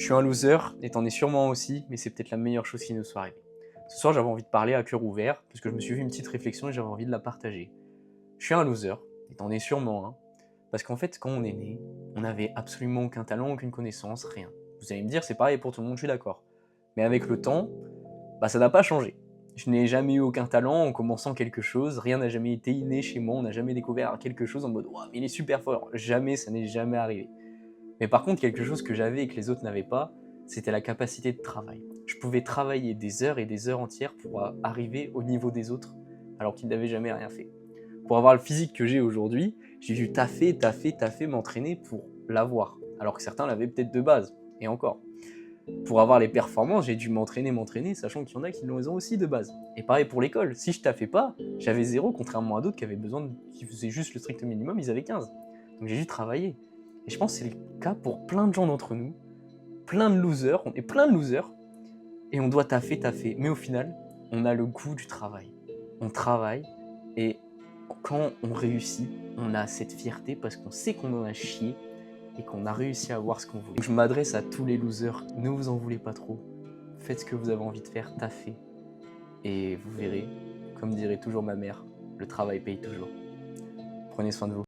Je suis un loser, et t'en es sûrement aussi, mais c'est peut-être la meilleure chose qui nous soit arrivée. Ce soir, j'avais envie de parler à cœur ouvert, parce que je me suis fait une petite réflexion et j'avais envie de la partager. Je suis un loser, et t'en es sûrement un, parce qu'en fait, quand on est né, on n'avait absolument aucun talent, aucune connaissance, rien. Vous allez me dire, c'est pareil pour tout le monde, je suis d'accord. Mais avec le temps, ça n'a pas changé. Je n'ai jamais eu aucun talent en commençant quelque chose, rien n'a jamais été inné chez moi, on n'a jamais découvert quelque chose en mode « Waouh, mais il est super fort !» Jamais, ça n'est jamais arrivé. Mais par contre, quelque chose que j'avais et que les autres n'avaient pas, c'était la capacité de travail. Je pouvais travailler des heures et des heures entières pour arriver au niveau des autres, alors qu'ils n'avaient jamais rien fait. Pour avoir le physique que j'ai aujourd'hui, j'ai dû taffer, m'entraîner pour l'avoir, alors que certains l'avaient peut-être de base, et encore. Pour avoir les performances, j'ai dû m'entraîner, sachant qu'il y en a qui les ont aussi de base. Et pareil pour l'école, si je taffais pas, j'avais 0, contrairement à d'autres qui faisaient juste le strict minimum, ils avaient 15. Donc j'ai dû travailler. Et je pense que c'est le cas pour plein de gens d'entre nous, plein de losers, on est plein de losers, et on doit taffer. Mais au final, on a le goût du travail. On travaille, et quand on réussit, on a cette fierté parce qu'on sait qu'on en a chié, et qu'on a réussi à avoir ce qu'on voulait. Donc je m'adresse à tous les losers, ne vous en voulez pas trop. Faites ce que vous avez envie de faire, taffez. Et vous verrez, comme dirait toujours ma mère, le travail paye toujours. Prenez soin de vous.